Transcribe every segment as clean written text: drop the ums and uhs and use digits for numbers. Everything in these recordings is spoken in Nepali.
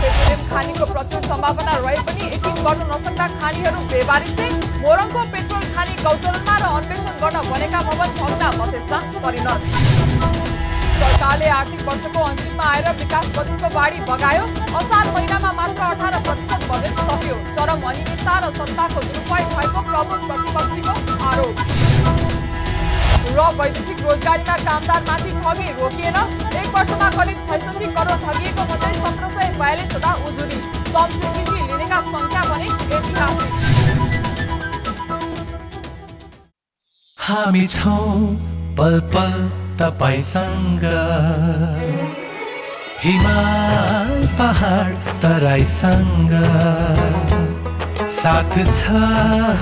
पेट्रोलियम खानीको प्रचुर सम्भावना रहे पनि यकिन गर्न नसक्दा खानीहरू बेबारिसे। मोरङको पेट्रोल खानी गौचरमा र अन्वेषण गर्न बनेका भवन भग्ना अवशेषमा परिणत। सरकारले आर्थिक वर्षको अन्तिममा आएर विकास बजेटको बाढी बगायो। असार महिनामा मात्र 18% बजेट सक्यो। चरम अनियमितता र सत्ताको दुरुपयोग भएको प्रमुख प्रतिपक्षीको आरोप। र वैदेशिक रोजगारीमा कामदारमाथि ठगी रोकिएन। 1 वर्षमा करिब 66 करोड ठगिएको भन्दै 1742 वटा उजुरी। श्रम स्वीकृति लिनेका संख्या भने ऐतिहासिक। हामी छौं पल पल तपाईसँग, हिमाल पहाड तराईसँग, साथ छ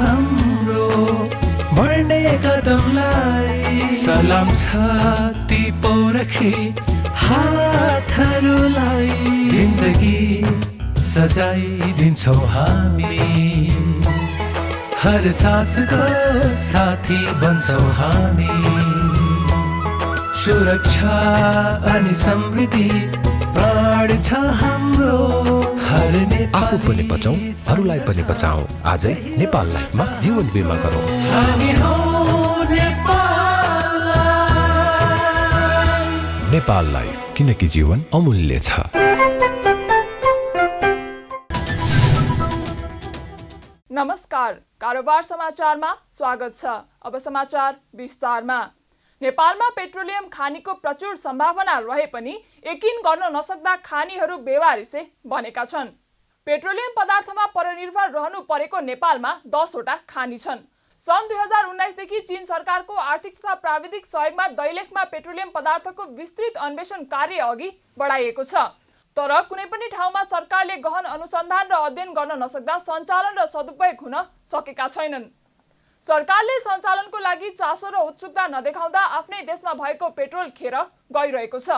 हाम्रो बढ्ने कदमलाई। सलाम छ ती पोरखे हातहरूलाई, जिन्दगी सजाइदिन्छौँ हामी, हर सासको साथी बन्छौँ हामी। सुरक्षा अनि समृद्धि प्राण छ हाम्रो। आफू पनि बचौं, अरूलाई पनि बचाऊ। आजै नेपाल लाइफमा जीवन बिमा गरौँ। हामी हौ नेपाल लाइफ। नेपाल लाइफ, किनकि जीवन अमूल्य छ। नमस्कार, कारोबार समाचारमा स्वागत छ। अब समाचार विस्तारमा। नेपालमा पेट्रोलियम खानीको प्रचुर सम्भावना रहे पनि यकिन गर्न नसक्दा खानीहरू बेवारिसे बनेका छन्। पेट्रोलियम पदार्थमा परनिर्भर रहनु परेको नेपालमा 10 वटा खानी छन्। सन् 2019 देखि चीन सरकारको आर्थिक तथा प्राविधिक सहयोगमा दैलेखमा पेट्रोलियम पदार्थको विस्तृत अन्वेषण कार्य अघि बढाइएको छ। तर कुनै पनि ठाउँमा सरकारले गहन अनुसन्धान र अध्ययन गर्न नसक्दा सञ्चालन र सदुपयोग हुन सकेका छैनन्। सरकारले सञ्चालनको लागि चासो र उत्सुकता नदेखाउँदा आफ्नै देशमा भएको पेट्रोल खेर गइरहेको छ।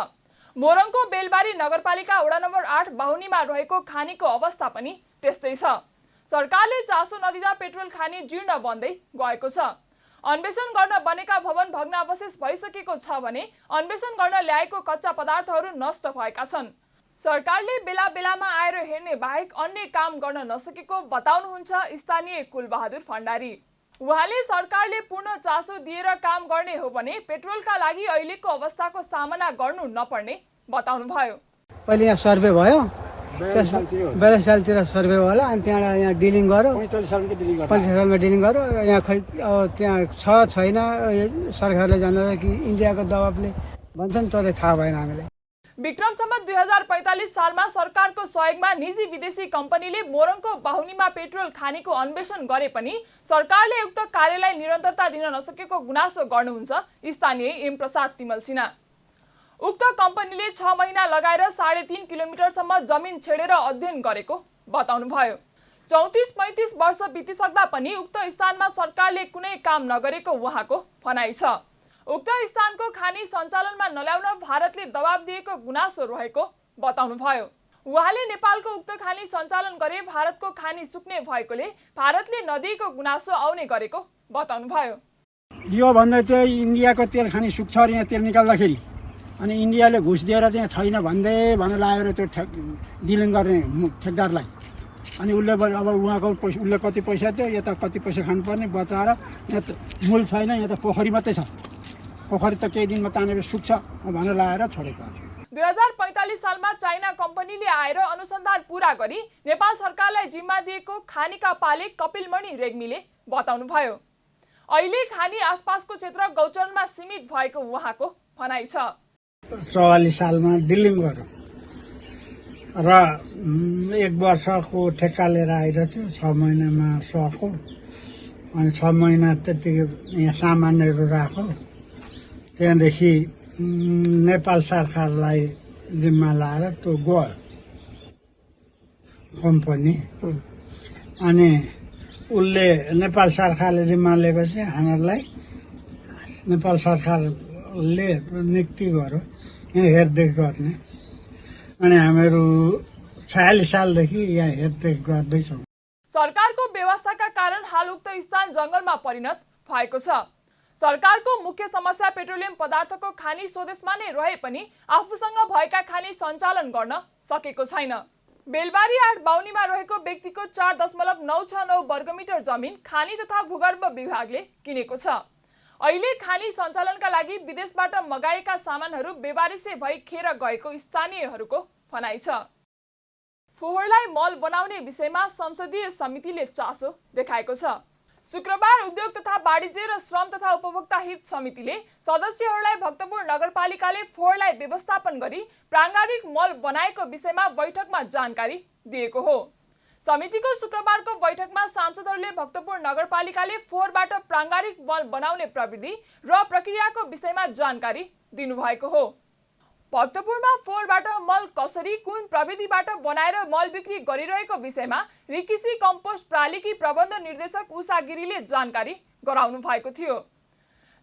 मोरङको बेलबारी नगरपालिका वडा नम्बर 8 बाहुनीमा रहेको खानीको अवस्था पनि त्यस्तै छ। सरकारले चासो नदिँदा पेट्रोल खानी जीर्ण बन्दै गएको छ। अन्वेषण गर्न बनेका भवन भग्नावशेष भइसकेको छ भने अन्वेषण गर्न ल्याएको कच्चा पदार्थहरू नष्ट भएका छन्। सरकारले बेला बेलामा आएर हेर्ने बाहेक अन्य काम गर्न नसकेको बताउनुहुन्छ स्थानीय कुलबहादुर भण्डारी। उहाँले सरकारले पूर्ण चासो दिएर काम गर्ने हो भने पेट्रोलका लागि अहिलेको अवस्थाको सामना गर्नु नपर्ने बताउनुभयो। पहिले यहाँ सर्वे भयो, 42 सालतिर सर्वे भयो, अनि त्यहाँबाट यहाँ डिलिङ गर्यो, 45 सालमा डिलिङ गर्यो। यहाँ खै त्यहाँ छैन, सरकारले जान्दा कि इन्डियाको दबाबले भन्छन्, तर थाहा भएन हामीलाई। विक्रम सम्वत 2045 सालमा सरकारको सहयोगमा निजी विदेशी कम्पनीले मोरङको बाहुनीमा पेट्रोल खानीको अन्वेषण गरे पनि सरकारले उक्त कार्यलाई निरन्तरता दिन नसकेको गुनासो गर्नुहुन्छ स्थानीय एम प्रसाद तिमल सिन्हा। उक्त कम्पनीले 6 महिना लगाएर 3.5 किलोमिटरसम्म जमिन छेडेर अध्ययन गरेको बताउनुभयो। 34-35 वर्ष बितिसक्दा पनि उक्त स्थानमा सरकारले कुनै काम नगरेको उहाँको भनाइ छ। उक्त स्थानको खानी सञ्चालनमा नल्याउन भारतले दबाब दिएको गुनासो रहेको बताउनुभयो। उहाँले नेपालको उक्त खानी सञ्चालन गरे भारतको खानी सुक्ने भएकोले भारतले नदिएको गुनासो आउने गरेको बताउनुभयो। यो भन्दै त्यो इन्डियाको तेल खानी सुक्छ र यहाँ तेल निकाल्दाखेरि अनि इन्डियाले घुस दिएर चाहिँ छैन भन्दै भन्न लागेर त्यो डिलिङ गर्ने ठेकदारलाई, अनि उसले अब उहाँको उसले कति पैसा दियो, यता कति पैसा खानुपर्ने बचाएर यहाँ मूल छैन, यहाँ त पोखरी मात्रै छ। पोखरी त केही दिनमा तानेर सुक्छ भनेर लगाएर छोडेको। 2045 सालमा चाइना कम्पनीले आएर अनुसन्धान पूरा गरी नेपाल सरकारलाई जिम्मा दिएको खानीका पाले कपिलमणि रेग्मीले बताउनुभयो। अहिले खानी आसपासको क्षेत्र गौचरमा सीमित भएको उहाँको भनाइ छ। 44 सालमा डिलिङ गर्यो र 1 वर्षको ठेक्का लिएर आइरहेको थियो। 6 महिनामा सक्यो, अनि 6 महिना त्यतिकै यहाँ सामानहरू राख्यो। त्यहाँदेखि नेपाल सरकारलाई जिम्मा लाएर त्यो गयो कम्पनी। अनि उसले नेपाल सरकारले जिम्मा लिएपछि हामीहरूलाई नेपाल सरकारले नियुक्ति गर्यो यहाँ हेरदेख गर्ने, अनि हामीहरू 46 सालदेखि यहाँ हेरदेख गर्दैछौँ। सरकारको व्यवस्थाका कारण हाल उक्त स्थान जंगलमा परिणत भएको छ। सरकारको मुख्य समस्या पेट्रोलियम पदार्थको खानी स्वदेशमा नै रहे पनि आफूसँग भएका खानी सञ्चालन गर्न सकेको छैन। बेलबारी 8 बाउनीमा रहेको व्यक्तिको 4.969 वर्गमिटर जमिन खानी तथा भूगर्भ विभागले किनेको छ। अहिले खानी सञ्चालनका लागि विदेशबाट मगाएका सामानहरू बेबारिसे भई खेर गएको स्थानीयहरूको भनाइ छ। फोहोरलाई मल बनाउने विषयमा संसदीय समितिले चासो देखाएको छ। शुक्रबार उद्योग तथा वाणिज्य र श्रम तथा उपभोक्ता हित समितिले सदस्यहरूलाई भक्तपुर नगरपालिकाले फोहोरलाई व्यवस्थापन गरी प्राङ्गारिक मल बनाएको विषयमा बैठकमा जानकारी दिएको हो। समितिको शुक्रबारको बैठकमा सांसदहरूले भक्तपुर नगरपालिकाले फोहोरबाट प्राङ्गारिक मल बनाउने प्रविधि र प्रक्रियाको विषयमा जानकारी दिनुभएको हो। भक्तपुरमा फोहोरबाट मल कसरी कुन प्रविधिबाट बनाएर मल बिक्री गरिरहेको विषयमा रिकिसी कम्पोस्ट प्रणालीकी प्रबन्ध निर्देशक उषा गिरीले जानकारी गराउनु भएको थियो।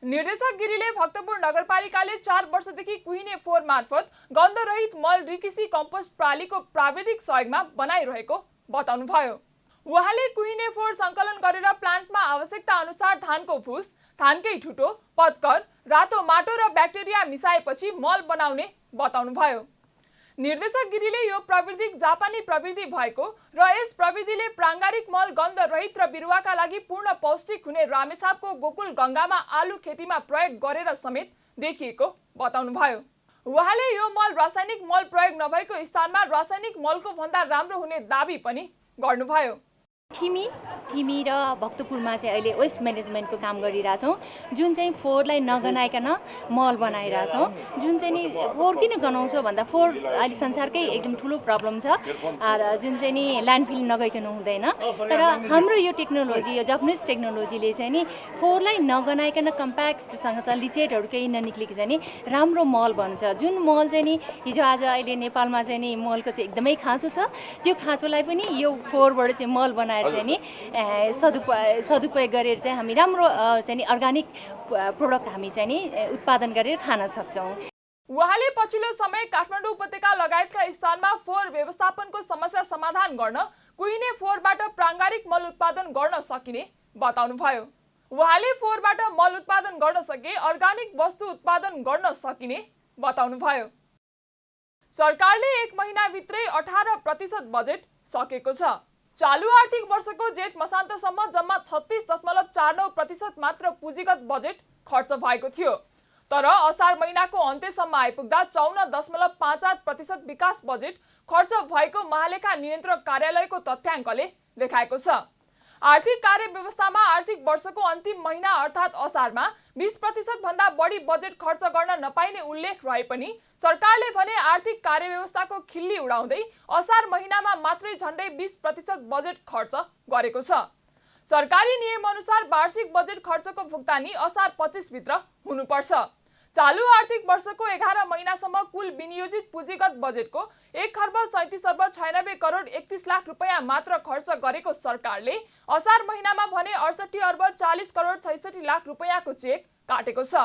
निर्देशक गिरीले भक्तपुर नगरपालिकाले 4 वर्षदेखि कुहिने फोहोर मार्फत गन्धरहित मल रिकिसी कम्पोस्ट प्रणालीको प्राविधिक सहयोगमा बनाइरहेको बताउनुभयो। उहाँले कुहिने फोहोर सङ्कलन गरेर प्लान्टमा आवश्यकता अनुसार धानको फुस, धानकै ठुटो, पत्कर, रातो माटो र ब्याक्टेरिया मिसाएपछि मल बनाउने बताउनुभयो। निर्देशक गिरीले यो प्रविधि जापानी प्रविधि भएको र यस प्रविधिले प्राङ्गारिक मल गन्ध रहित र बिरुवाका लागि पूर्ण पौष्टिक हुने रामेछापको गोकुल गङ्गामा आलु खेतीमा प्रयोग गरेर समेत देखिएको बताउनुभयो। उहाँले यो मल रासायनिक मल प्रयोग नभएको स्थानमा रासायनिक मलको भन्दा राम्रो हुने दाबी पनि गर्नुभयो। ठिमी र भक्तपुरमा चाहिँ अहिले वेस्ट म्यानेजमेन्टको काम गरिरहेछौँ, जुन चाहिँ फोहोरलाई नगनाइकन मल बनाइरहेछौँ। जुन चाहिँ नि फोहोर किन गनाउँछौँ भन्दा फोहोर अहिले संसारकै एकदम ठुलो प्रब्लम छ, र जुन चाहिँ नि ल्यान्डफिल नगइकन हुँदैन। तर हाम्रो यो टेक्नोलोजी, यो जापानिज टेक्नोलोजीले चाहिँ नि फोहोरलाई नगनाइकन कम्प्याक्टसँग चाहिँ लिचेटहरू केही ननिक्लिएको चाहिँ नि राम्रो मल बन्छ। जुन मल चाहिँ नि हिजो आज अहिले नेपालमा चाहिँ नि मलको चाहिँ एकदमै खाँचो छ, त्यो खाँचोलाई पनि यो फोहोरबाट चाहिँ मल बनाएर चाहिँ नि सदुपयोग गरेर चाहिँ हामी राम्रो चाहिँ नि अर्गानिक प्रोडक्ट हामी चाहिँ नि उत्पादन गरेर खान सक्छौँ। उहाँले पछिल्लो समय काठमाडौँ उपत्यका लगायतका स्थानमा फोहोर व्यवस्थापनको समस्या समाधान गर्न कुहिने फोहोरबाट प्राङ्गारिक मल उत्पादन गर्न सकिने बताउनुभयो। उहाँले फोहोरबाट मल उत्पादन गर्न सके अर्गानिक वस्तु उत्पादन गर्न सकिने बताउनुभयो। सरकारले 1 महिनाभित्रै 18% बजेट सकेको छ। चालु आर्थिक वर्षको जेठ मसान्तसम्म जम्मा 36.49% मात्र पुँजीगत बजेट खर्च भएको थियो। तर असार महिनाको अन्त्यसम्म आइपुग्दा 54.58% विकास बजेट खर्च भएको महालेखा नियन्त्रक कार्यालयको तथ्याङ्कले देखाएको छ। आर्थिक कार्य व्यवस्थामा आर्थिक वर्षको अन्तिम महिना अर्थात् असारमा 20% भन्दा बढी बजेट खर्च गर्न नपाइने उल्लेख रहे पनि सरकारले भने आर्थिक कार्य व्यवस्थाको खिल्ली उडाउँदै असार महिनामा मात्रै झण्डै 20% बजेट खर्च गरेको छ। सरकारी नियम अनुसार वार्षिक बजेट खर्चको भुक्तानी असार 25 भित्र हुनुपर्छ। चालु आर्थिक वर्षको 11 महिनासम्म कुल विनियोजित पुँजीगत बजेटको 1,37,96,31,00,000 रुपैयाँ मात्र खर्च गरेको सरकारले असार महिनामा भने 68,40,40,66,00,000 रुपैयाँको चेक काटेको छ।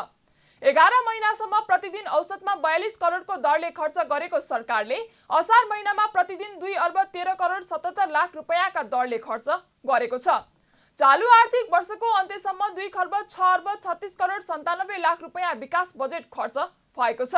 11 महिनासम्म प्रतिदिन औसतमा 42 करोडको दरले खर्च गरेको सरकारले असार महिनामा प्रतिदिन 2,13,77,00,000 रुपैयाँका दरले खर्च गरेको छ। चालु आर्थिक वर्षको अन्त्यसम्म 2,06,36,97,00,000 रुपैयाँ विकास बजेट खर्च भएको छ।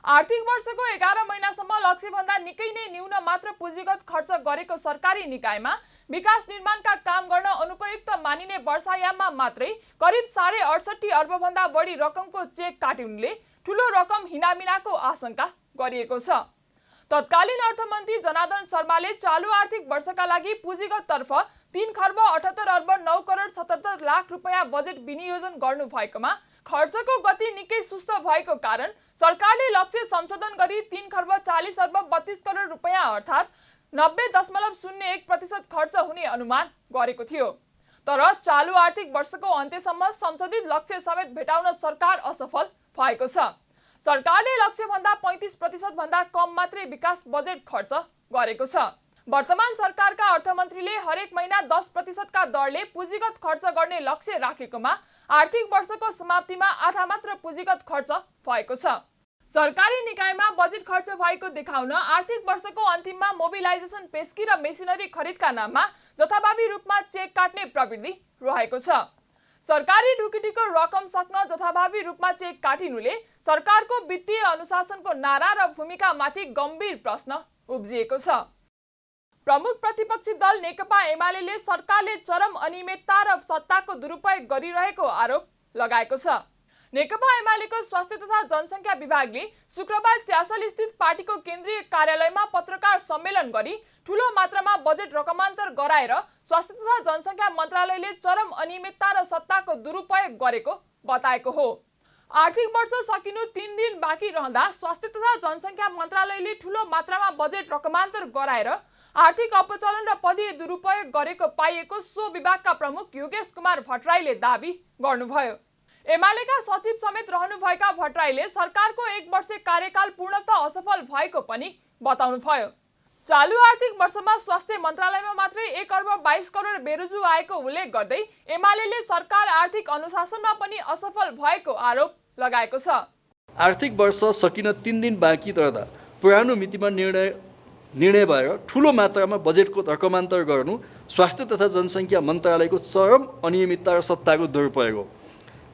आर्थिक वर्षको 11 महिनासम्म लक्ष्यभन्दा निकै नै न्यून मात्र पुँजीगत खर्च गरेको सरकारी निकायमा विकास निर्माणका काम गर्न अनुपयुक्त मानिने वर्षायाममा मात्रै करिब 68.5 अर्बभन्दा बढी रकमको चेक काटिनुले ठूलो रकम हिनामिनाको आशंका गरिएको छ। तत्कालीन अर्थमन्त्री जनार्दन शर्माले चालु आर्थिक वर्षका लागि पुँजीगत तर्फ 3,78,09,77,00,000 रुपैयाँ बजेट विनियोजन गर्नु भएकोमा खर्चको गति निकै सुस्त भएको कारण सरकारले लक्ष्य संशोधन गरी 3,40,32,00,00,000 रुपैयाँ अर्थात् 90.01% खर्च हुने अनुमान गरेको थियो। तर चालु आर्थिक वर्षको अन्त्यसम्म संशोधित लक्ष्य समेत भेटाउन सरकार असफल भएको छ। सरकारले लक्ष्यभन्दा 35% भन्दा कम मात्रै विकास बजेट खर्च गरेको छ। वर्तमान सरकारका अर्थमन्त्रीले हरेक महिना 10% का दरले पुँजीगत खर्च गर्ने लक्ष्य राखेकोमा आर्थिक वर्षको समाप्तिमा आधा मात्र पुँजीगत खर्च भएको छ। सरकारी निकायमा बजेट खर्च भएको देखाउन आर्थिक वर्षको अन्तिममा मोबिलाइजेसन पेस्की र मेसिनरी खरिदका नाममा जथाभावी रूपमा चेक काट्ने प्रवृत्ति रहेको छ। सरकारी ढुकुटीको रकम सक्न जथाभावी रूपमा चेक काटिनुले सरकारको वित्तीय अनुशासनको नारा र भूमिकामाथि गम्भीर प्रश्न उब्जिएको छ। प्रमुख प्रतिपक्षी दल नेकपा एमाले सरकारले चरम अनियमितता र सत्ताको दुरुपयोग गरिरहेको आरोप लगाएको छ। नेकपा एमालेको स्वास्थ्य तथा जनसङ्ख्या विभागले शुक्रबार च्यासल स्थित पार्टीको केन्द्रीय कार्यालयमा पत्रकार सम्मेलन गरी ठूलो मात्रामा बजेट रकमान्तर गराएर स्वास्थ्य तथा जनसङ्ख्या मन्त्रालयले चरम अनियमितता र सत्ताको दुरुपयोग गरेको बताएको हो। आर्थिक वर्ष सकिनु 3 दिन बाँकी रहँदा स्वास्थ्य तथा जनसङ्ख्या मन्त्रालयले ठूलो मात्रामा बजेट रकमान्तर गराएर आर्थिक अपचलन र पदीय दुरुपयोग गरेको पाइएको सो विभागका प्रमुख योगेश कुमार भट्टराईले दाबी गर्नुभयो। एमालेका सचिव समेत रहनुभएका भट्टराईले सरकारको 1 वर्षे कार्यकाल पूर्णतः असफल भएको पनि बताउनुभयो। चालु आर्थिक वर्षमा स्वास्थ्य मन्त्रालयमा मात्रै 1 अर्ब 22 करोड बेरोजु आएको उल्लेख गर्दै एमालेले सरकार आर्थिक अनुशासनमा पनि असफल भएको आरोप लगाएको छ। आर्थिक वर्ष सकिन 3 दिन बाँकी रहँदा पुरानो मितिमा निर्णय भएर ठूलो मात्रामा बजेटको रकमान्तर गर्नु स्वास्थ्य तथा जनसङ्ख्या मन्त्रालयको चरम अनियमितता र सत्ताको दुरुपयोग हो।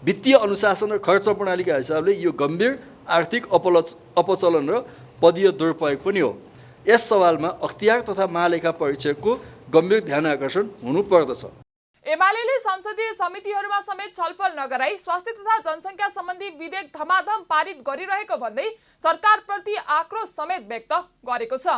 वित्तीय अनुशासन र खर्च प्रणालीका हिसाबले यो गम्भीर आर्थिक अपचलन र पदीय दुरुपयोग पनि हो। यस सवालमा अख्तियार तथा महालेखा परीक्षकको गम्भीर ध्यान आकर्षण हुनुपर्दछ। एमालेले संसदीय समितिहरूमा समेत छलफल नगराई स्वास्थ्य तथा जनसङ्ख्या सम्बन्धी विधेयक धमाधम पारित गरिरहेको भन्दै सरकारप्रति आक्रोश समेत व्यक्त गरेको छ।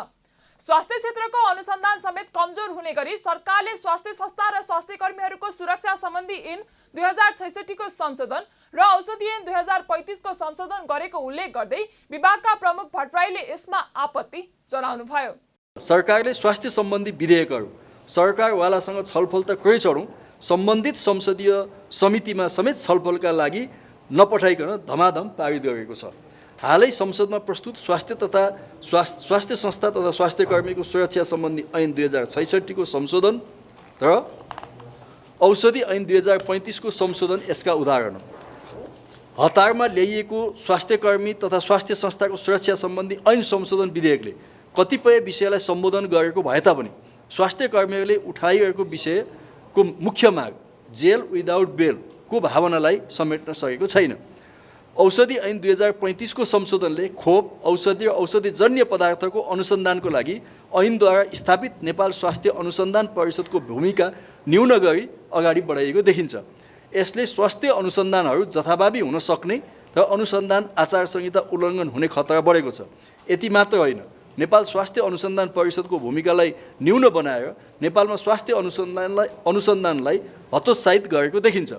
स्वास्थ्य क्षेत्रको अनुसन्धान समेत कमजोर हुने गरी सरकारले स्वास्थ्य संस्था र स्वास्थ्य कर्मीहरूको सुरक्षा सम्बन्धी ऐन 2066 को संशोधन र औषधि ऐन 2035 को संशोधन गरेको उल्लेख गर्दै विभागका प्रमुख भट्टराईले यसमा आपत्ति जनाउनुभयो। सरकारले स्वास्थ्य सम्बन्धी विधेयकहरू सरकारवालासँग छलफल त करै छोडौँ, सम्बन्धित संसदीय समितिमा समेत छलफलका लागि नपठाइकन धमाधम पारित गरेको छ। हालै संसदमा प्रस्तुत स्वास्थ्य संस्था तथा स्वास्थ्य कर्मीको सुरक्षा सम्बन्धी ऐन 2066 को संशोधन र औषधि ऐन 2035 को संशोधन यसका उदाहरण हो। हतारमा ल्याइएको स्वास्थ्य कर्मी तथा स्वास्थ्य संस्थाको सुरक्षा सम्बन्धी ऐन संशोधन विधेयकले कतिपय विषयलाई सम्बोधन गरेको भए तापनि स्वास्थ्य कर्मीहरूले उठाइरहेको विषयको मुख्य माग जेल विदाउट बेलको भावनालाई समेट्न सकेको छैन। औषधि ऐन 2035 को संशोधनले खोप, औषधि र औषधिजन्य पदार्थको अनुसन्धानको लागि ऐनद्वारा स्थापित नेपाल स्वास्थ्य अनुसन्धान परिषदको भूमिका न्यून गरी अगाडि बढाइएको देखिन्छ। यसले स्वास्थ्य अनुसन्धानहरू जथाभावी हुन सक्ने र अनुसन्धान आचार संहिता उल्लङ्घन हुने खतरा बढेको छ। यति मात्र होइन, नेपाल स्वास्थ्य अनुसन्धान परिषदको भूमिकालाई न्यून बनाएर नेपालमा स्वास्थ्य अनुसन्धानलाई हतोत्साहित गरेको देखिन्छ।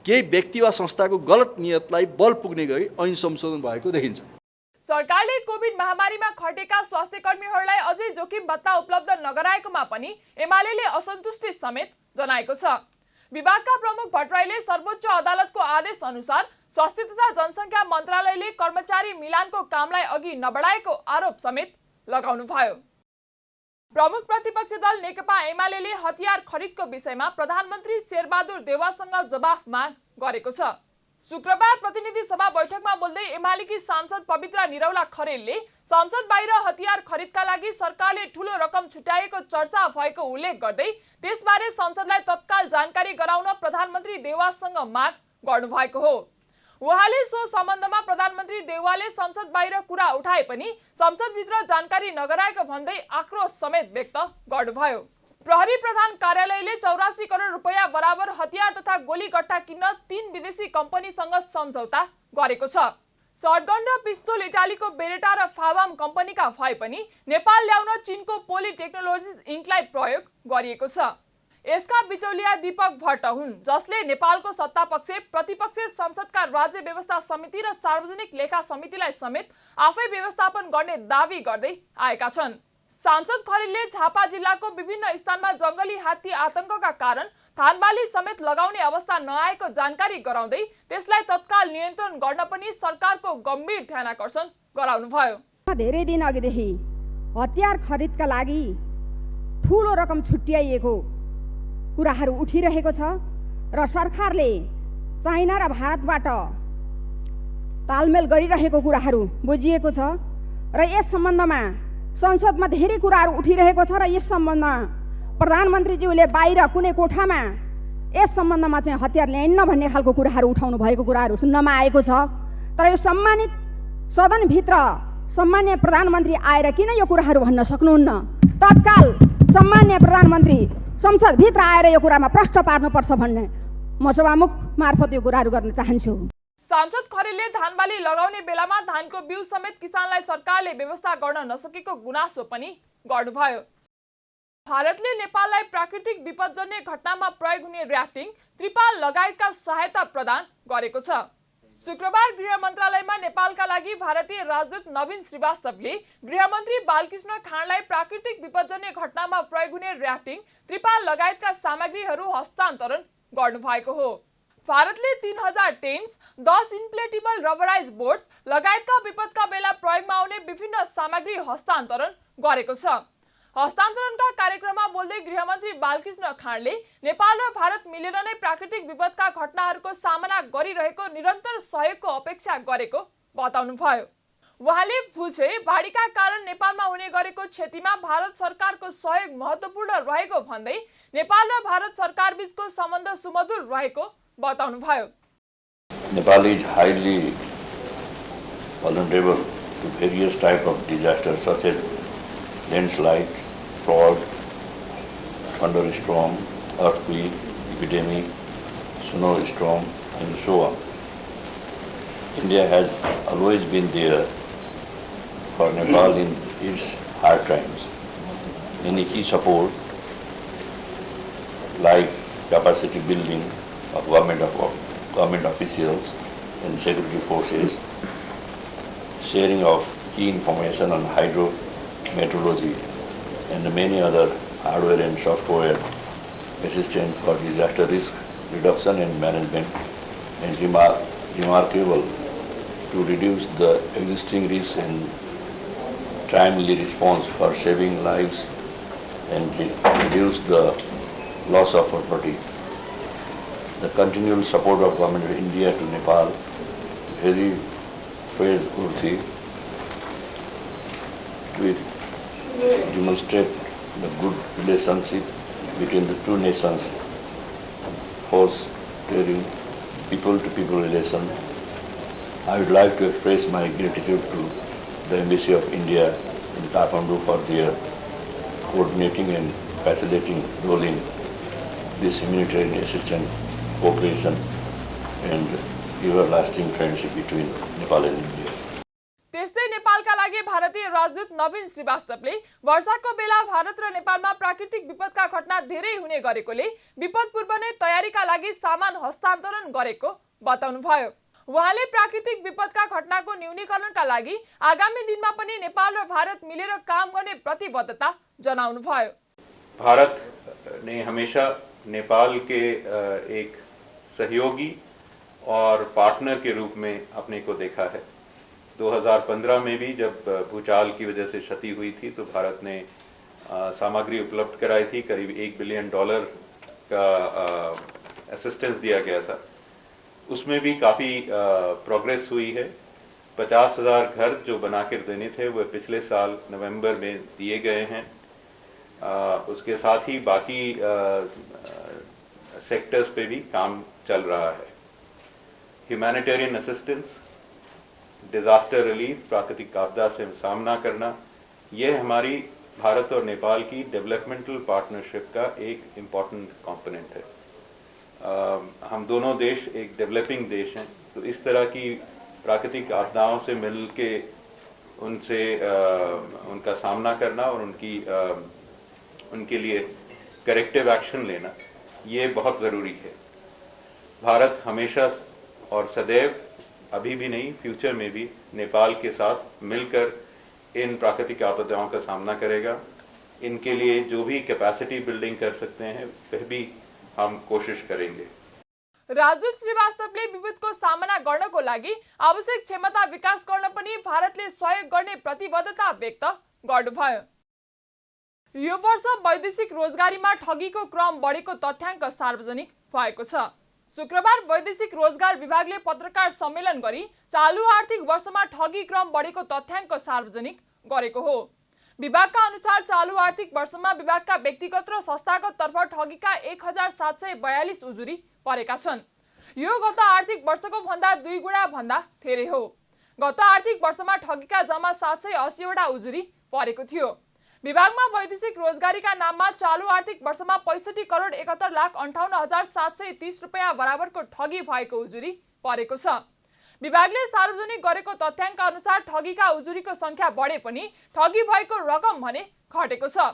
केही व्यक्ति वा संस्थाको गलत नियतलाई बल पुग्ने गरी ऐन संशोधन भएको देखिन्छ। सरकारले कोभिड महामारीमा खटेका स्वास्थ्य कर्मीहरूलाई अझै जोखिम भत्ता उपलब्ध नगराएकोमा पनि एमालेले असन्तुष्टि समेत जनाएको छ। विभागका प्रमुख भट्टराईले सर्वोच्च अदालतको आदेश अनुसार स्वास्थ्य तथा जनसङ्ख्या मन्त्रालयले कर्मचारी मिलानको कामलाई अघि नबढाएको आरोप समेत लगाउनुभयो। प्रमुख प्रतिपक्षी दल नेकपा एमालेले हतियार खरिदको विषयमा प्रधानमन्त्री शेरबहादुर देउवासँग जवाफ माग गरेको छ। शुक्रबार प्रतिनिधि सभा बैठकमा बोल्दै एमालेकी सांसद पवित्रा निरौला खरेलले संसद बाहिर हतियार खरिदका लागि सरकारले ठूलो रकम छुट्याएको चर्चा भएको उल्लेख गर्दै त्यसबारे संसदलाई तत्काल जानकारी गराउन प्रधानमन्त्री देउवासँग माग गर्नुभएको हो। उहाँले सो सम्बन्धमा प्रधानमन्त्री देउवाले संसद बाहिर कुरा उठाए पनि संसदभित्र जानकारी नगराएको भन्दै आक्रोश समेत व्यक्त गर्नुभयो। प्रहरी प्रधान कार्यालयले 84 करोड रुपैयाँ बराबर हतियार तथा गोलीगट्टा किन्न 3 विदेशी कम्पनीसँग सम्झौता गरेको छ। शटगन र पिस्तोल इटालीको बेरेटा र फावाम कम्पनीका भए पनि नेपाल ल्याउन चीनको पोली टेक्नोलोजिज इन्कलाई प्रयोग गरिएको छ। यसका बिचौलिया दीपक भट्ट हुन्, जसले नेपालको सत्तापक्ष, प्रतिपक्ष, संसदका राज्य व्यवस्था समिति र सार्वजनिक लेखा समितिलाई समेत आफै व्यवस्थापन गर्ने दावी गर्दै आएका छन्। सांसद खरेलले झापा जिल्लाको विभिन्न स्थानमा जंगली हात्ती आतंकका कारण थानबाली समेत लगाउने अवस्था नआएको जानकारी गराउँदै त्यसलाई तत्काल नियन्त्रण गर्न पनि सरकारको गम्भीर ध्यानाकर्षण गराउनुभयो। धेरै दिन अघिदेखि हतियार खरिदका लागि ठूलो रकम छुट्याइएको कुराहरू उठिरहेको छ र सरकारले चाइना र भारतबाट तालमेल गरिरहेको कुराहरू बुझिएको छ र यस सम्बन्धमा संसदमा धेरै कुराहरू उठिरहेको छ र यस सम्बन्धमा प्रधानमन्त्रीज्यूले बाहिर कुनै कोठामा यस सम्बन्धमा चाहिँ हतियार ल्याइन्न भन्ने खालको कुराहरू उठाउनु भएको कुराहरू सुन्नमा आएको छ। तर यो सम्मानित सदनभित्र सम्मान्य प्रधानमन्त्री आएर किन यो कुराहरू भन्न सक्नुहुन्न? तत्काल सम्मान्य प्रधानमन्त्री संसदभित्र आएर यो कुरामा प्रश्न पार्नुपर्छ भन्ने म सभामुख मार्फत यो कुराहरू गर्न चाहन्छु। सांसद खरेलले धानबाली लगाउने बेलामा धानको बिउ समेत किसानलाई सरकारले व्यवस्था गर्न नसकेको गुनासो पनि गर्नुभयो। भारतले नेपाललाई प्राकृतिक विपदजन्य घटनामा प्रयोग हुने र्याफ्टिङ, त्रिपाल लगायतका सहायता प्रदान गरेको छ। शुक्रबार गृह मन्त्रालयमा नेपालका लागि भारतीय राजदूत नवीन श्रीवास्तवले गृहमन्त्री बालकृष्ण खाँडलाई प्राकृतिक विपदजन्य घटनामा प्रयोग हुने र्याफ्टिङ, त्रिपाल लगायतका सामग्रीहरू हस्तान्तरण गर्नुभएको हो। भारतले 3000 टेन्ट्स, 10 इन्फ्लेटेबल रबराइज बोट्स लगायतका विपदका बेला प्रयोगमा आउने विभिन्न सामग्री हस्तान्तरण गरेको छ। हस्तान्तरणका कार्यक्रममा बोल्दै गृहमन्त्री बालकृष्ण खाँडले नेपाल र भारत मिलेर नै प्राकृतिक विपदका घटनाहरूको सामना गरिरहेको निरन्तर सहयोगको अपेक्षा गरेको बताउनुभयो। उहाँले भुजे बाढीका कारण नेपालमा हुने गरेको क्षतिमा भारत सरकारको सहयोग महत्त्वपूर्ण रहेको भन्दै नेपाल र भारत सरकार बीचको सम्बन्ध सुमधुर रहेको बताउनुभयो। Nepal is highly vulnerable to various types of disasters such as landslide, flood, thunderstorm, earthquake, epidemic, snowstorm, and so on. India has always been there for Nepal in its hard times. Many key support like capacity building of government officials and security forces, sharing of key information on hydrometeorology, and many other hardware and software assistance for disaster risk reduction and management, and remarkable to reduce the existing risks and timely response for saving lives and reduce the loss of property. The continual support of Government of India to Nepal very praiseworthy. We demonstrate the good relationship between the two nations, fostering people-to-people relation. I would like to express my gratitude to the Embassy of India in Kathmandu for their coordinating and facilitating role in this humanitarian assistance cooperation and everlasting friendship between Nepal and India. त्यस्तै नेपालका लागि भारतीय राजदूत नवीन श्रीवास्तवले वर्षाको बेला भारत र नेपालमा प्राकृतिक विपदका घटना धेरै हुने गरेकोले विपद पूर्व नै तयारीका लागि सामान हस्तान्तरण गरेको बताउनुभयो। उहाँले प्राकृतिक विपदका घटनाको न्यूनीकरणका लागि आगामी दिनमा पनि नेपाल र भारत मिलेर काम गर्ने प्रतिबद्धता जनाउनुभयो। भारत ने हमेशा नेपाल के एक सहयोगी और पार्टनर के रूप में अपने को देखा है। 2015 में भी जब भूचाल की वजह से क्षति हुई थी तो भारत ने सामग्री उपलब्ध कराई थी, करीब $1 बिलियन का असिस्टेंस दिया गया था। उसमें भी काफ़ी प्रोग्रेस हुई है। 50,000 घर जो बना कर देने थे वह पिछले साल नवंबर में दिए गए हैं। उसके साथ ही बाकी सेक्टर्स पे भी काम चल रहा है। ह्यूमैनिटेरियन असिस्टेंस, डिजास्टर रिलीफ, प्राकृतिक आपदा से सामना करना, यह हमारी भारत और नेपाल की डेवलपमेंटल पार्टनरशिप का एक इम्पॉर्टेंट कंपोनेंट है। हम दोनों देश एक डेवलपिंग देश हैं, तो इस तरह की प्राकृतिक आपदाओं से मिल के उनसे उनका सामना करना और उनके लिए करेक्टिव एक्शन लेना, ये बहुत ज़रूरी है। भारत हमेशा और सदैव, अभी भी नहीं फ्यूचर में भी, नेपाल के साथ मिलकर इन प्राकृतिक आपदाओं का सामना करेगा। इनके लिए जो भी कैपेसिटी बिल्डिंग कर सकते हैं वह भी हम कोशिश करेंगे। राजदूत श्रीवास्तवले विपदको सामना गर्नको लागि आवश्यक क्षमता विकास गर्न पनि भारतले सहयोग गर्ने प्रतिबद्धता व्यक्त गर्नुभयो। यो वर्ष वैदेशिक रोजगारीमा ठगीको क्रम बढेको तथ्याङ्क सार्वजनिक भएको छ। शुक्रबार वैदेशिक रोजगार विभागले पत्रकार सम्मेलन गरी चालू आर्थिक वर्षमा ठगी क्रम बढेको तथ्याङ्क सार्वजनिक गरेको हो। विभागका अनुसार चालू आर्थिक वर्षमा विभागका व्यक्तिगत र संस्थागत तर्फ ठगीका 1742 उजुरी परेका छन्। यो गत आर्थिक वर्षको भन्दा 2 गुणा भन्दा धेरै हो। गत आर्थिक वर्षमा ठगीका जम्मा 780 वटा उजुरी परेको थियो। विभागमा वैदेशिक रोजगारीका नाममा चालु आर्थिक वर्षमा 65 करोड 71 लाख 58,730 रुपैयाँ बराबरको ठगी भएको उजुरी परेको छ। विभागले सार्वजनिक गरेको तथ्याङ्क अनुसार ठगीका उजुरीको संख्या बढे पनि ठगी भएको रकम भने घटेको छ।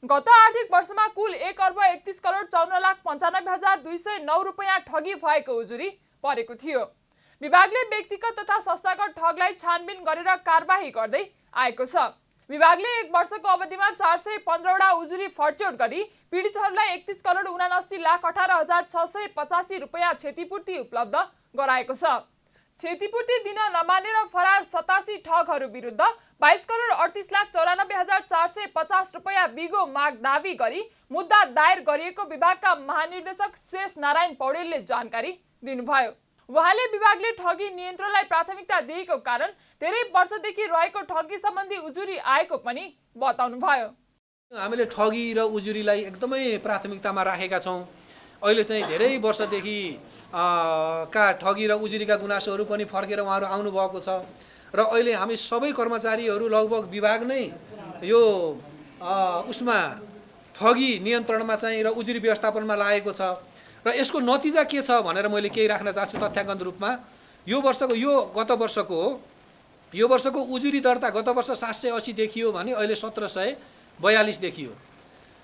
गत आर्थिक वर्षमा कुल 1 अर्ब 31 करोड 54 लाख 95,209 रुपैयाँ ठगी भएको उजुरी परेको थियो। विभागले व्यक्तिगत तथा संस्थागत ठगलाई छानबिन गरेर कारबाही गर्दै आएको छ। विभागले 1 वर्षको अवधिमा 415 वटा उजुरी फर्चौट गरी पीडितहरूलाई 31 करोड 79 लाख 18,685 रुपैयाँ क्षतिपूर्ति उपलब्ध गराएको छ। क्षतिपूर्ति दिन नमानेर फरार 87 ठगहरू विरुद्ध 22 करोड 38 लाख 94,450 रुपैयाँ बिगो माग दावी गरी मुद्दा दायर गरिएको विभागका महानिर्देशक शेष नारायण पौडेलले जानकारी दिनुभयो। उहाँले विभागले ठगी नियन्त्रणलाई प्राथमिकता दिएको कारण धेरै वर्षदेखि रहेको ठगी सम्बन्धी उजुरी आएको पनि बताउनुभयो। हामीले ठगी र उजुरीलाई एकदमै प्राथमिकतामा राखेका छौँ। अहिले चाहिँ धेरै वर्षदेखि का ठगी र उजुरीका गुनासोहरू पनि फर्केर उहाँहरू आउनुभएको छ र अहिले हामी सबै कर्मचारीहरू लगभग विभाग नै यो उसमा ठगी नियन्त्रणमा चाहिँ र उजुरी व्यवस्थापनमा लागेको छ र यसको नतिजा के छ भनेर मैले केही राख्न चाहन्छु तथ्याङ्कगत रूपमा। यो गत वर्षको उजुरी दर्ता गत वर्ष 780 देखियो भने अहिले 1742 देखियो।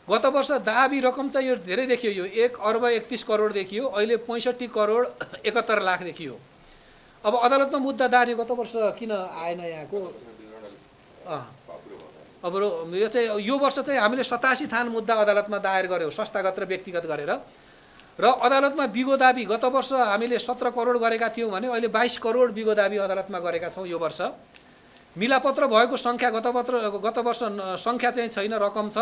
गत वर्ष दाबी रकम चाहिँ यो धेरै देखियो, यो 1 अर्ब 31 करोड देखियो, अहिले 65 करोड 71 लाख देखियो। अब अदालतमा मुद्दा दायर गत वर्ष किन आएन यहाँको? अब यो चाहिँ यो वर्ष चाहिँ हामीले 87 थान मुद्दा अदालतमा दायर गर्यौँ संस्थागत र व्यक्तिगत गरेर र अदालतमा बिगो दाबी गत वर्ष हामीले 17 करोड गरेका थियौँ भने अहिले 22 करोड बिगो दाबी अदालतमा गरेका छौँ यो वर्ष। मिलापत्र भएको सङ्ख्या गत वर्ष सङ्ख्या चाहिँ छैन, रकम छ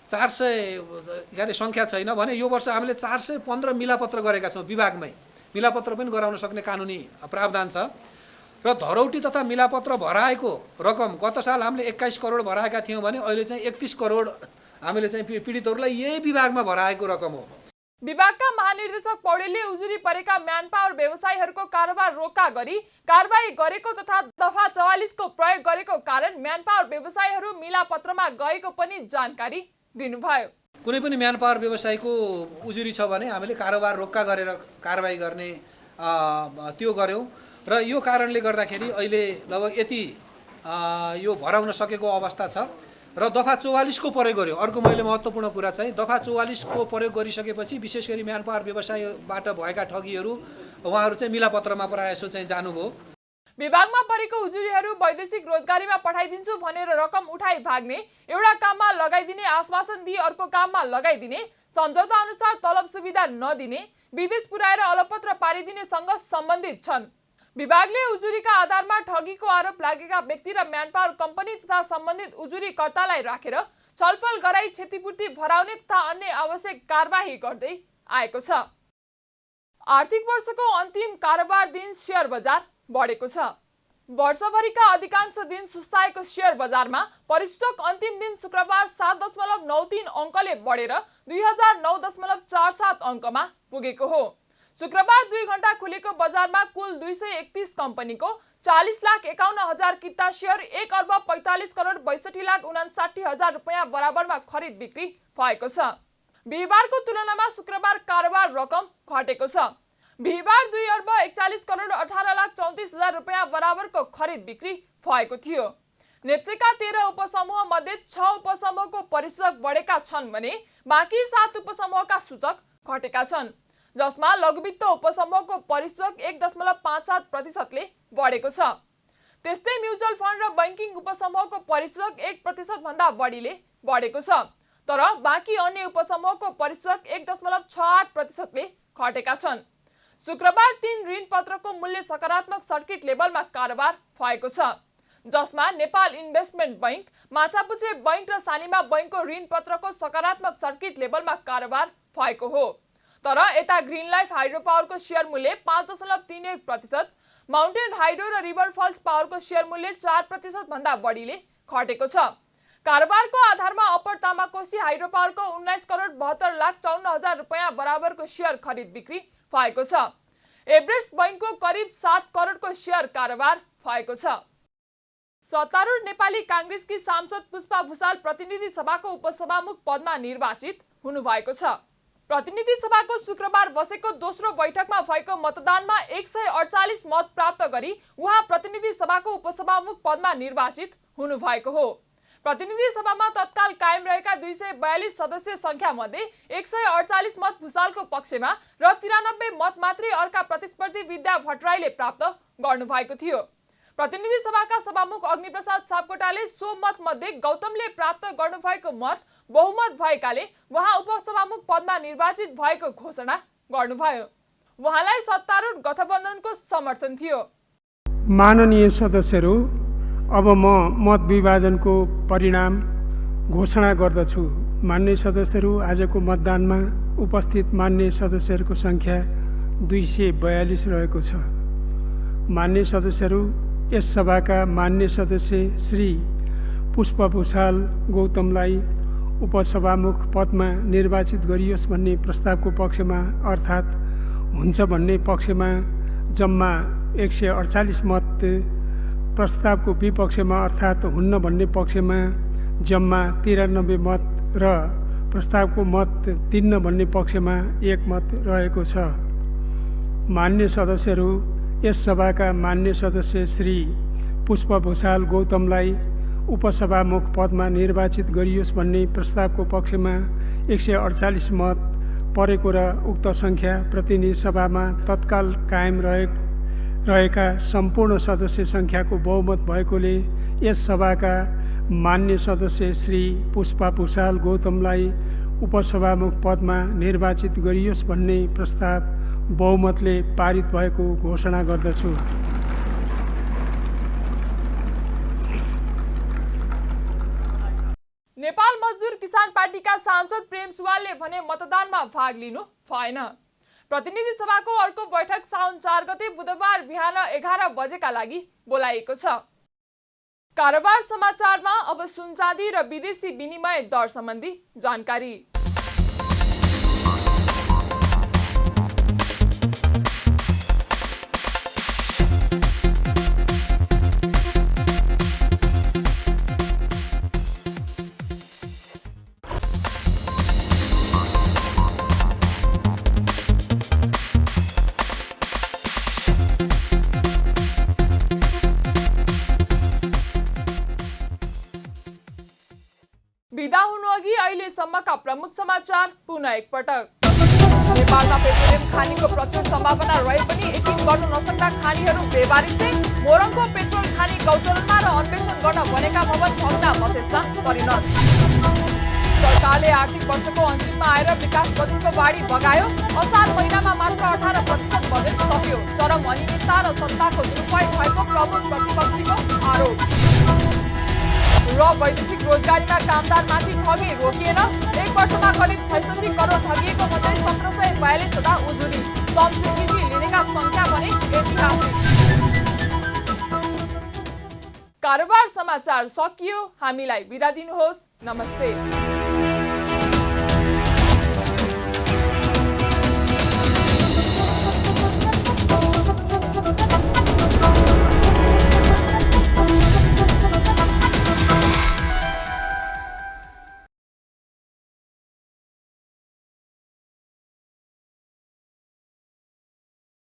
400 यानी सङ्ख्या छैन भने यो वर्ष हामीले 415 मिलापत्र गरेका छौँ विभागमै। मिलापत्र पनि गराउन सक्ने कानुनी प्रावधान छ र धरौटी तथा मिलापत्र भराएको रकम गत साल हामीले 21 करोड भराएका थियौँ भने अहिले चाहिँ 31 करोड हामीले चाहिँ पीडितहरूलाई यही विभागमा भराएको रकम हो। विभागका महानिर्देशक पौडेलले उजुरी परेका म्यान पावर व्यवसायीहरूको कारोबार रोका गरी कारबाही गरेको तथा दफा 44 को प्रयोग गरेको कारण म्यान पावर व्यवसायीहरू मिलापत्रमा गएको पनि जानकारी दिनुभयो। कुनै पनि म्यान पावर व्यवसायको उजुरी छ भने हामीले कारोबार रोक्का गरेर कारबाही गर्ने त्यो गर्यौँ र यो कारणले गर्दाखेरि अहिले लगभग यति यो भराउन सकेको अवस्था छ र दफा 44 को प्रयोग गर्यो। अर्को मैले महत्त्वपूर्ण कुरा चाहिँ दफा 44 को प्रयोग गरिसकेपछि विशेष गरी म्यान पावर व्यवसायबाट भएका ठगीहरू उहाँहरू चाहिँ मिलापत्रमा प्रायः जसो चाहिँ जानुभयो। विभागमा परेको उजुरीहरू वैदेशिक रोजगारीमा पठाइदिन्छु भनेर रकम उठाई भाग्ने, एउटा काममा लगाइदिने आश्वासन दिए अर्को काममा लगाइदिने, सम्झौता अनुसार तलब सुविधा नदिने, विदेश पुर्याएर अलपत्र पारिदिनेसँग सम्बन्धित छन्। विभागले उजुरीका आधारमा ठगीको आरोप लागेका व्यक्ति र म्यान पावर कम्पनी तथा सम्बन्धित उजुरीकर्तालाई राखेर छलफल गराई क्षतिपूर्ति भराउने तथा अन्य आवश्यक कारबाही गर्दै आएको छ। आर्थिक वर्षको अन्तिम कारोबार दिन शेयर बजार बढेको छ। वर्षभरिका अधिकांश दिन सुस्ताएको शेयर बजारमा परिसूचक अन्तिम दिन शुक्रबार 7.93 अङ्कले बढेर 2009.47 अङ्कमा पुगेको हो। शुक्रबार 2 घण्टा खुलेको बजारमा कुल 231 कम्पनीको 40,51,000 किता शेयर 1 अर्ब 45 करोड 62,59,000 रुपैयाँ बराबरमा खरिद बिक्री भएको छ। बिहिबारको तुलनामा शुक्रबार कारोबार रकम घटेको छ। बिहिबार 2 अर्ब 41 करोड 18,34,000 रुपैयाँ बराबरको खरिद बिक्री भएको थियो। नेप्सेका 13 उपसमूह मध्ये 6 उपसमूहको परिसूचक बढेका छन् भने बाँकी 7 उपसमूहका सूचक घटेका छन्, जसमा लघुवित्त उपसमूहको परिसूचक 1.57% बढेको छ। त्यस्तै म्युचुअल फन्ड र बैंकिङ उपसमूहको परिसूचक 1% भन्दा बढीले बढेको छ, तर बाँकी अन्य उपसमूहको परिसूचक 1.68%ले घटेका छन्। शुक्रबार 3 ऋणपत्रको मूल्य सकारात्मक सर्किट लेभलमा कारोबार भएको छ, जसमा Nepal Investment Bank, Machhapuchchhre Bank र सानिमा बैंकको ऋणपत्रको सकारात्मक सर्किट लेभलमा कारोबार भएको हो। तर यता ग्रीन लाइफ हाइड्रो पावरको शेयर मूल्य 5.31%, माउन्टेन हाइड्रो र रिभर फल्स पावरको शेयर मूल्य 4% भन्दा बढीले घटेको छ। कारोबारको आधारमा अप्पर तामाकोशी हाइड्रो पावरको 19 करोड 72,54,000 रुपैयाँ बराबरको शेयर खरिद बिक्री भएको छ। एभरेस्ट बैंकको करिब 7 करोडको शेयर कारोबार भएको छ। सत्तारूढ नेपाली कांग्रेसकी सांसद पुष्पा भुसाल प्रतिनिधि सभाको उपसभामुख पदमा निर्वाचित हुनुभएको छ। प्रतिनिधि सभाको शुक्रबार बसेको दोस्रो बैठकमा भएको मतदानमा 148 मत प्राप्त गरी उहाँ प्रतिनिधि सभाको उपसभामुख पदमा निर्वाचित हुनुभएको हो। प्रतिनिधि सभामा तत्काल कायम रहेका 242 सदस्य संख्या मध्ये 148 मत भुसालको पक्षमा र 93 मत मात्रै अर्का प्रतिस्पर्धी विद्या भट्टराईले प्राप्त गर्नुभएको थियो। प्रतिनिधि सभाका सभामुख अग्निप्रसाद सापकोटाले 100 मत मध्ये गौतमले प्राप्त गर्नुभएको मत बहुमत भएकाले उहाँ उपसभामुख पदमा निर्वाचित भएको घोषणा गर्नुभयो। उहाँलाई सत्तारूढ गठबन्धनको समर्थन थियो। माननीय सदस्यहरू, अब म मत विभाजनको परिणाम घोषणा गर्दछु। मान्य सदस्यहरू, आजको मतदानमा उपस्थित मान्य सदस्यहरूको सङ्ख्या 242 रहेको छ। मान्य सदस्यहरू, यस सभाका मान्य सदस्य श्री पुष्प भुसाल गौतमलाई उपसभामुख पदमा निर्वाचित गरियोस् भन्ने प्रस्तावको पक्षमा अर्थात् हुन्छ भन्ने पक्षमा जम्मा 148 मत, प्रस्तावको विपक्षमा अर्थात् हुन्न भन्ने पक्षमा जम्मा 93 मत र प्रस्तावको मत 3 भन्ने पक्षमा 1 मत रहेको छ। मान्य सदस्यहरू, यस सभाका मान्य सदस्य श्री पुष्प भुसाल गौतमलाई उपसभामुख पदमा निर्वाचित गरियोस् भन्ने प्रस्तावको पक्षमा 148 मत परेको र उक्त सङ्ख्या प्रतिनिधि सभामा तत्काल कायम रहेका सम्पूर्ण सदस्य सङ्ख्याको बहुमत भएकोले यस सभाका मान्य सदस्य श्री पुष्पा भुसाल गौतमलाई उपसभामुख पदमा निर्वाचित गरियोस् भन्ने प्रस्ताव बहुमतले पारित भएको घोषणा गर्दछु। नेपाल मजदुर किसान पार्टीका सांसद प्रेम सुवालले भने मतदानमा भाग लिनु भएन। प्रतिनिधि सभाको अर्को बैठक साउन 4 गते बुधबार बिहान 11 बजेका लागि बोलाइएको छ। कारोबार समाचारमा अब सुन चाँदी र विदेशी विनिमय दर सम्बन्धी जानकारी। बिदा हुनुअघि अहिलेसम्मका प्रमुख समाचार पुनः एकपटक। नेपालमा पेट्रोलियम खानीको प्रचुर सम्भावना रहे पनि यकिन गर्न नसक्दा खानीहरू बेबारिसै। मोरङको पेट्रोल खानी गौचरमा र अन्वेषण गर्न बनेका भवन भग्ना बसेसमा परिणत। सरकारले आर्थिक वर्षको अन्तिममा आएर विकास बजेटको बाढी बगायो। असार महिनामा मात्र 18% बजेट सक्यो। चरम अनियमितता र सत्ताको दुरुपयोग भएको प्रमुख प्रतिपक्षीको आरोप। र वैदेशिक रोजगारीमा कामदारमाथि ठगी रोकिएन। 1 वर्षमा करिब 66 करोड ठगिएको भन्दै 1742 वटा उजुरी। कम स्वीकृति लिनेका संख्या भने ऐतिहासिक। कारोबार समाचार सकियो। हामीलाई बिदा दिनुहोस्। नमस्ते।